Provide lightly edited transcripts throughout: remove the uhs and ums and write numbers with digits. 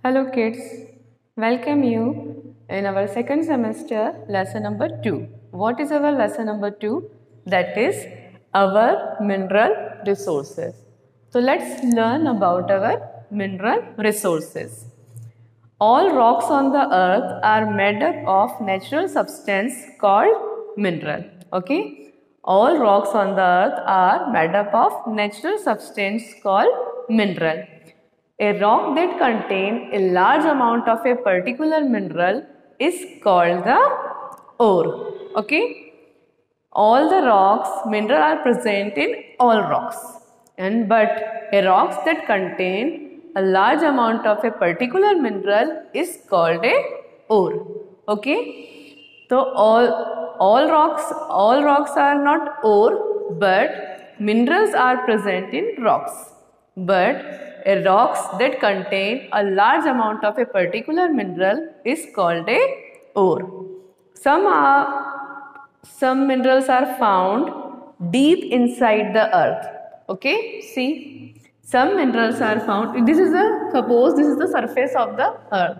Hello kids, welcome you in our second semester lesson number 2. What is our lesson number 2? That is our mineral resources. So let's learn about our mineral resources. All rocks on the earth are made up of natural substance called mineral. Okay? All rocks on the earth are made up of natural substance called mineral. A rock that contains a large amount of a particular mineral is called the ore. Okay? All the rocks, mineral are present in all rocks. But a rocks that contain a large amount of a particular mineral is called a ore. Okay? So all rocks are not ore, but minerals are present in rocks. But a rocks that contain a large amount of a particular mineral is called a ore. Some minerals are found deep inside the earth. Okay, see, some minerals are found. Suppose this is the surface of the earth.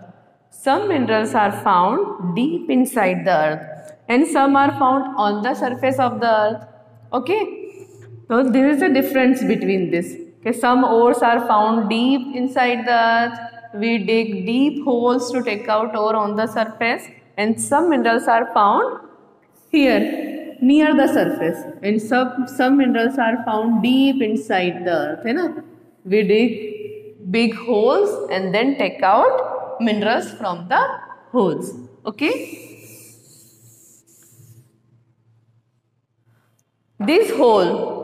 Some minerals are found deep inside the earth, and some are found on the surface of the earth. Okay, so there is a difference between this. Okay, some ores are found deep inside the earth. We dig deep holes to take out ore on the surface, and some minerals are found here near the surface, and some minerals are found deep inside the earth. है ना? We dig big holes and then take out minerals from the holes. Okay. This hole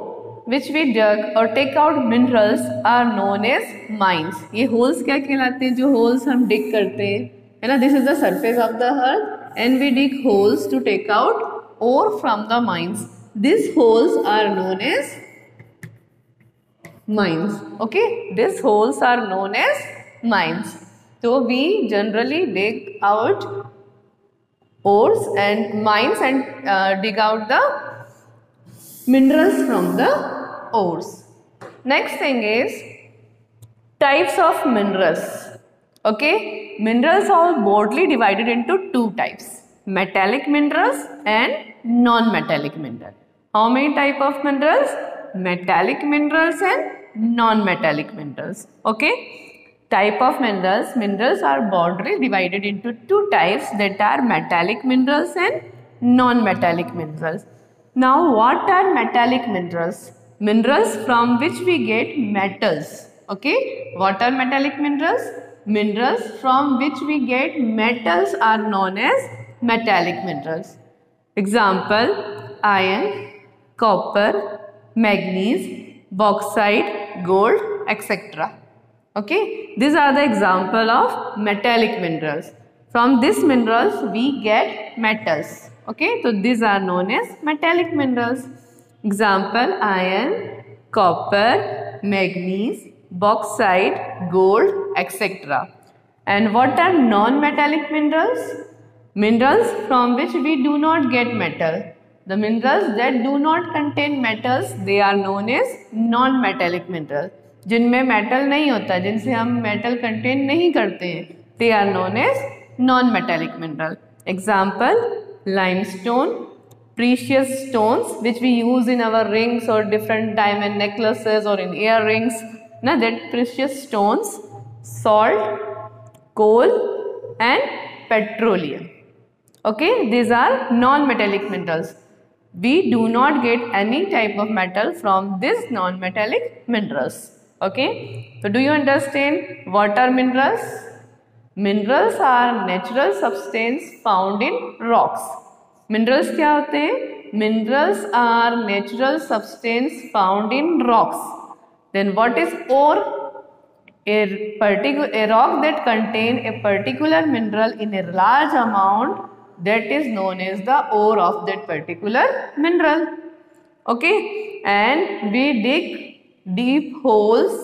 which we dug or take out minerals are known as mines. ये holes क्या कहलाते हैं? जो holes हम dig करते हैं, है ना? This is the surface of the earth, and we dig holes to take out ore from the mines. These holes are known as mines. Okay, these holes are known as mines. So we generally dig out ores and mines and dig out the minerals from the ores. Next thing is types of minerals. Okay, minerals are broadly divided into two types: metallic minerals and non-metallic minerals. How many type of minerals? Metallic minerals and non-metallic minerals. Okay, type of minerals. Minerals are broadly divided into two types, that are metallic minerals and non-metallic minerals. Now, what are metallic minerals? Minerals from which we get metals. Okay, what are metallic minerals? Minerals from which we get metals are known as metallic minerals. Example: iron, copper, manganese, bauxite, gold, etc. Okay, these are the example of metallic minerals. From these minerals we get metals. Okay, so these are known as metallic minerals. Example: iron, copper, manganese, bauxite, gold, etc. And what are non-metallic minerals? Minerals from which we do not get metal. The minerals that do not contain metals, they are known as non-metallic minerals. जिनमें metal नहीं होता, जिनसे हम metal contain नहीं करते हैं, they are known as non-metallic mineral. Example: limestone, precious stones which we use in our rings or different diamond necklaces or in earrings. Now that precious stones, salt, coal and petroleum. Okay, these are non-metallic minerals. We do not get any type of metal from these non-metallic minerals. Okay, so do you understand what are minerals? Minerals are natural substance found in rocks. Minerals क्या होते हैं? Minerals are natural substance found in rocks. Then what is ore? A rock that contain a particular mineral in a large amount, that is known as the ore of that particular mineral. Okay, and we dig deep holes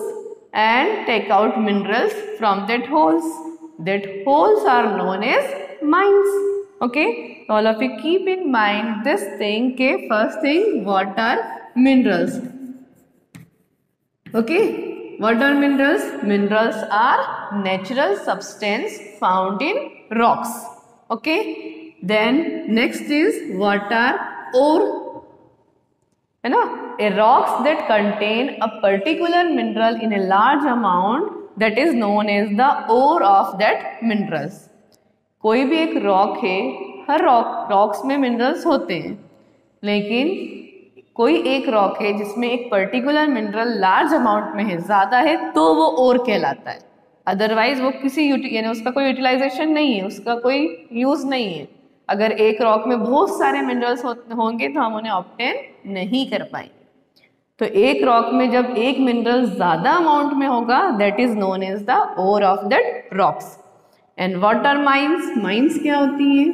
and take out minerals from that holes. That holes are known as mines. Okay, all of you keep in mind this thing. Okay, first thing, what are minerals? Okay, what are minerals? Minerals are natural substance found in rocks. Okay. Then next is what are ore? है ना, a rocks that contain a particular mineral in a large amount that is known as the ore of that minerals. कोई भी एक rock है, हर rocks में minerals होते हैं, लेकिन कोई एक रॉक है जिसमें एक पर्टिकुलर मिनरल लार्ज अमाउंट में है, ज़्यादा है, तो वो ओर कहलाता है. अदरवाइज वो किसी यानी उसका कोई यूटिलाइजेशन नहीं है, उसका कोई यूज़ नहीं है. अगर एक रॉक में बहुत सारे मिनरल्स होंगे तो हम उन्हें ऑब्टेन नहीं कर पाएंगे. तो एक रॉक में जब एक मिनरल ज़्यादा अमाउंट में होगा, that is known as the ore of that rocks. And what are mines? Mines क्या होती है?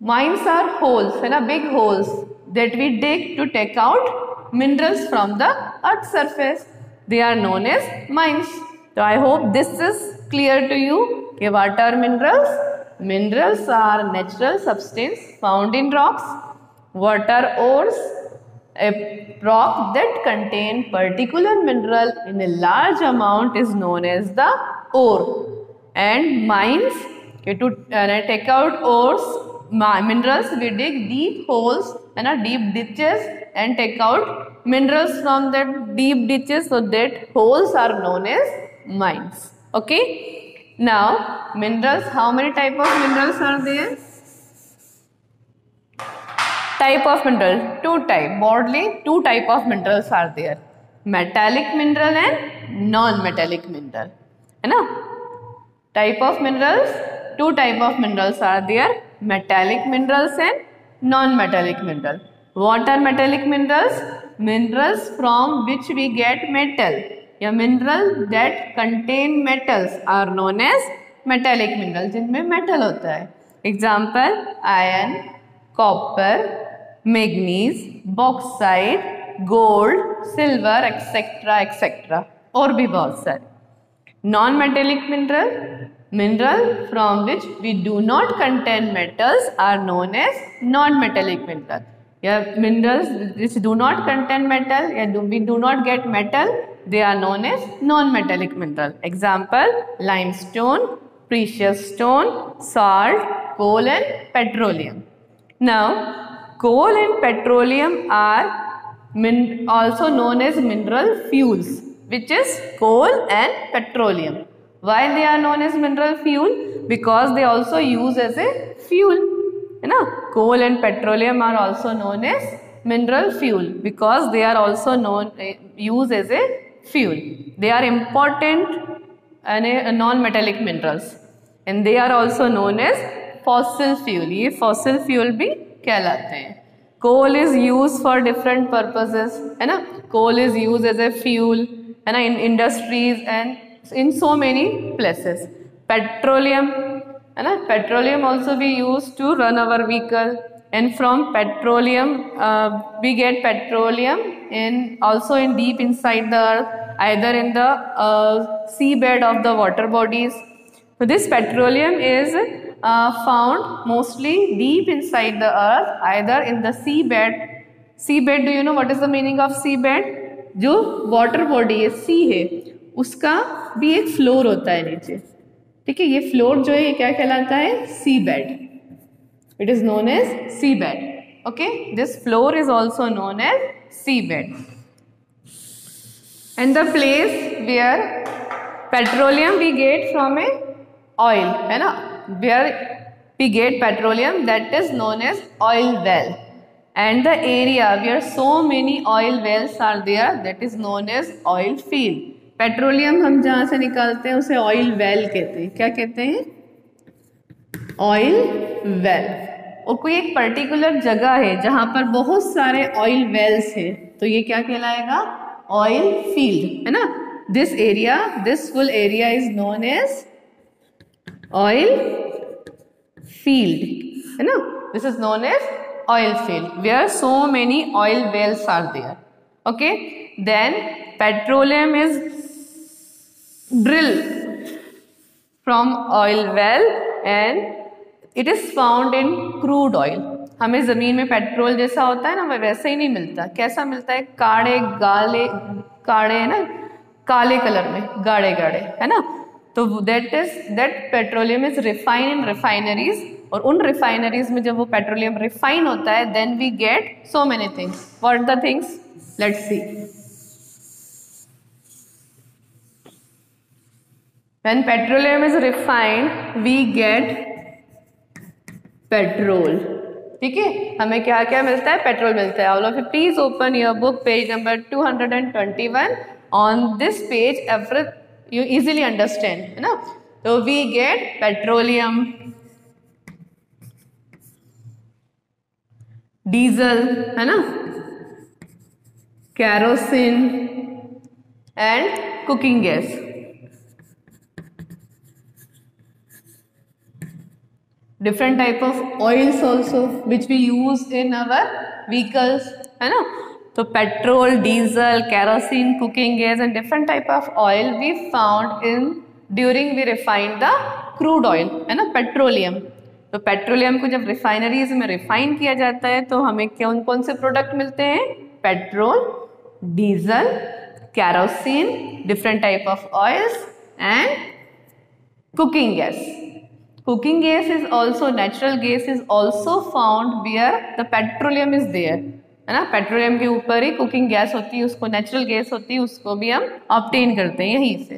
माइंस आर होल्स, है ना, big holes that we dig to take out minerals from the earth surface. They are known as mines. तो I hope this is clear to you कि what are minerals? Minerals are natural substance found in rocks. What are ores? A rock that contain particular mineral in a large amount is known as the ore. And mines, okay, to take out ores, minerals, we dig deep holes and deep ditches and take out minerals from that deep ditches, so that holes are known as mines. Okay. Now minerals, how many type of minerals are there? Type of mineral, two type, broadly two type of minerals are there, metallic mineral and non-metallic mineral, है ना. Type of minerals, two type of minerals are there, metallic minerals and non-metallic mineral. What are metallic minerals? Minerals from which we get metal, या mineral that contain metals are known as metallic mineral, जिनमें metal होता है. Example iron, copper, manganese, bauxite, gold, silver, etcetera etcetera, और भी बहुत सारे. Non metallic mineral, mineral from which we do not contain metals are known as non metallic mineral. या minerals which do not contain metal या we do not get metal, they are known as non-metallic mineral. Example limestone, precious stone, salt, coal and petroleum. Now coal and petroleum are also known as mineral fuels, which is coal and petroleum. Why they are known as mineral fuel? Because they also use as a fuel, है ना. Coal and petroleum are also known as mineral fuel because they are also used as a fuel. They are important and non-metallic minerals, and they are also known as fossil fuel. ये fossil fuel भी कहलाते हैं. Coal is used for different purposes, है ना. Coal is used as a fuel, है ना, in industries and in so many places. Petroleum, है ना, petroleum also we use to run our vehicle. And from petroleum, we get petroleum also in deep inside the earth, either in the seabed of the water bodies. So this petroleum is found mostly deep inside the earth, either in the seabed. Seabed, do you know what is the meaning of seabed? जो water body है, sea है, उसका भी एक floor होता है नीचे. ठीक है, ये floor जो है ये क्या कहलाता है? Seabed. It is known as seabed. Okay, this floor is also known as seabed. And the place where petroleum we get from a oil, है ना, where we get petroleum, that is known as oil well. And the area where so many oil wells are there, that is known as oil field. Petroleum हम जहाँ से निकालते हैं उसे oil well कहते हैं. क्या कहते हैं? Oil well. और कोई एक पर्टिकुलर जगह है जहां पर बहुत सारे ऑयल वेल्स हैं, तो ये क्या कहलाएगा? ऑयल फील्ड, है ना. This area, this full area is known as oil field, है ना. This is known as oil field where so many oil wells are there. Okay, then petroleum is drill from oil well and it is found in crude oil. हमें ज़मीन में petrol जैसा होता है ना, वह वैसे ही नहीं मिलता। कैसा मिलता है? काड़े गाले, काड़े है ना, काले कलर में, गाढ़े गाढ़े, है ना। तो that petroleum is refine in refineries, और उन रिफाइनरीज में जब वो पेट्रोलियम रिफाइन होता है, then we get so many things. What the things? Let's see. When petroleum is refined, we get petrol. ठीक है, हमें क्या क्या मिलता है? पेट्रोल मिलता है। All of you please open your book, page number 221. On this page, you easily understand, है ना। तो we get petroleum, diesel, है ना, kerosene and cooking gas. Different type of oils also which we use in our vehicles, है ना। तो petrol, diesel, kerosene, cooking gas and different type of oil we found in during we refined the crude oil, है ना, petroleum. तो petroleum को जब refineries में refine किया जाता है तो हमें कौन कौन से प्रोडक्ट मिलते हैं? Petrol, diesel, kerosene, different type of oils and cooking gas. Cooking gas is also, natural gas is also found where the petroleum is there, है ना। पेट्रोलियम के ऊपर ही कुकिंग गैस होती है, उसको नेचुरल गैस होती है, उसको भी हम ऑब्टेन करते हैं यहीं से।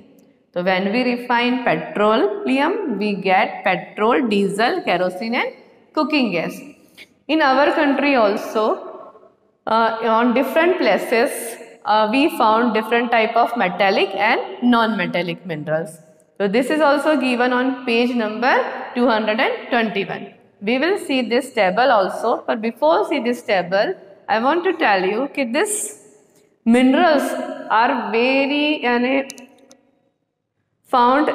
तो when we refine petroleum we get petrol, diesel, kerosene and cooking gas. In our country also on different places we found different type of metallic and non-metallic minerals. So this is also given on page number 221. We will see this table also, but before see this table, I want to tell you that this minerals are very found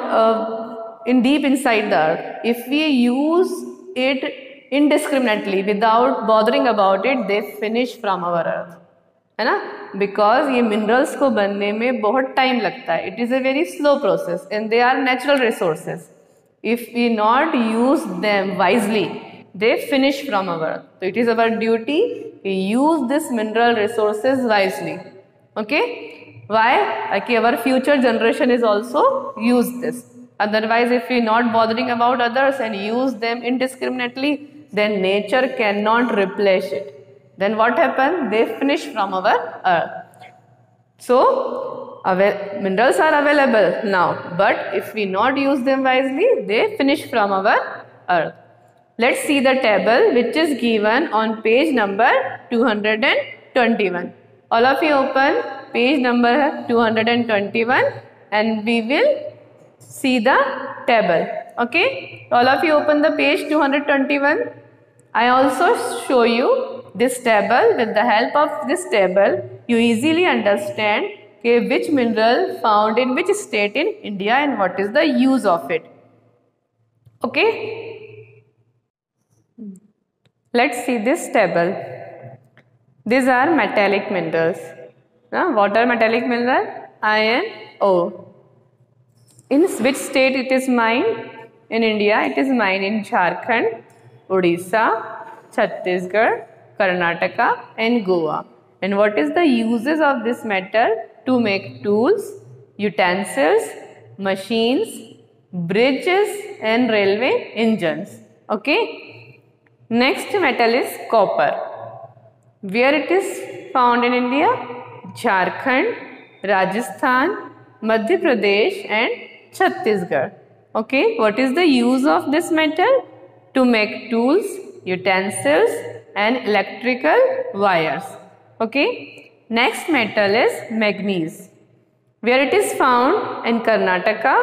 in deep inside the earth. If we use it indiscriminately without bothering about it, they finish from our earth, है ना। Because ये minerals को बनने में बहुत time लगता है. It is a very slow process and they are natural resources. If we not use them wisely they finish from our earth. So it is our duty to use this mineral resources wisely. Okay, why? Like our future generation is also use this. Otherwise, if we not bothering about others and use them indiscriminately, then nature cannot replace it. Then what happen? They finish from our earth. So minerals are available now, but if we not use them wisely, they finish from our earth. Let's see the table which is given on page number 221. All of you open page number 221 and we will see the table. Okay, all of you open the page 221. I also show you this table. With the help of this table, you easily understand which mineral found in which state in India and what is the use of it. Okay. Let's see this table. These are metallic minerals. What are metallic mineral? Iron, ore. In which state it is mined? In India, it is mined in Jharkhand, Odisha, Chhattisgarh, Karnataka and Goa. And what is the uses of this metal? To make tools, utensils, machines, bridges and railway engines. Okay. Next metal is copper. Where it is found in India? Jharkhand, Rajasthan, Madhya Pradesh and Chhattisgarh. Okay, what is the use of this metal? To make tools, utensils and electrical wires. Okay, next metal is manganese. Where it is found in Karnataka,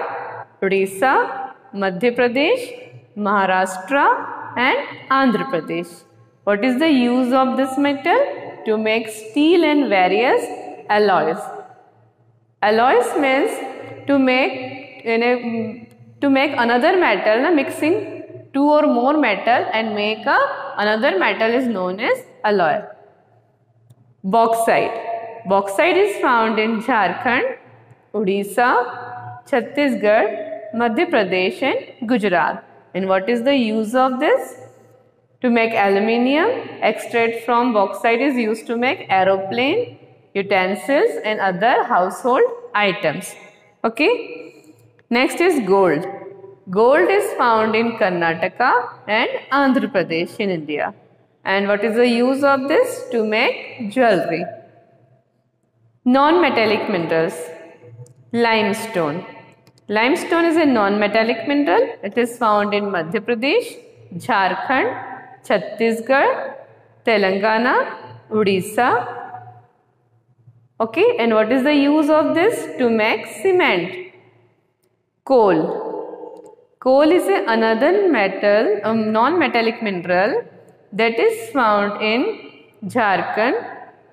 Odisha, Madhya Pradesh, Maharashtra and Andhra Pradesh. What is the use of this metal? To make steel and various alloys. Alloys means to make another metal, mixing two or more metal and make another metal is known as alloy. Bauxite. Bauxite is found in Jharkhand, Odisha, Chhattisgarh, Madhya Pradesh and Gujarat. And what is the use of this? To make aluminium, extract from bauxite is used to make aeroplane, utensils and other household items. Okay. Next is gold. Gold is found in Karnataka and Andhra Pradesh in India. And what is the use of this? To make jewelry. Non-metallic minerals. Limestone. Limestone is a non-metallic mineral. It is found in Madhya Pradesh, Jharkhand, Chhattisgarh, Telangana, Odisha. Okay, and what is the use of this? To make cement. Coal. Coal is another metal, non-metallic mineral that is found in Jharkhand,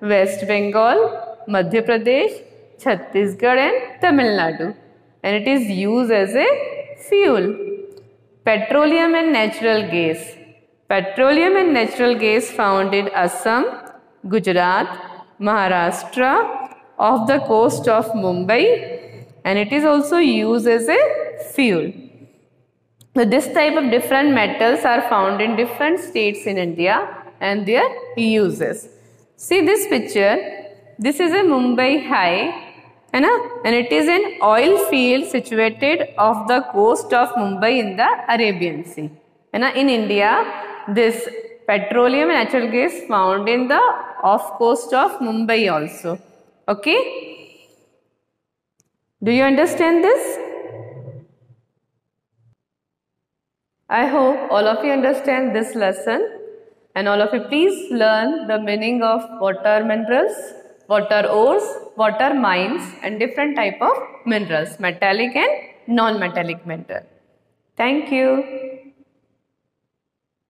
West Bengal, Madhya Pradesh, Chhattisgarh and Tamil Nadu. And it is used as a fuel. Petroleum and natural gas. Petroleum and natural gas found in Assam, Gujarat, Maharashtra, off the coast of Mumbai, and it is also used as a fuel. So this type of different metals are found in different states in India and their uses. See this picture. This is a Mumbai High, and it is an oil field situated off the coast of Mumbai in the Arabian Sea. In India, this petroleum and natural gas found in the off coast of Mumbai also. Okay? Do you understand this? I hope all of you understand this lesson, and all of you please learn the meaning of what are minerals, what are ores, what are mines and different type of minerals, metallic and non-metallic mineral. Thank you.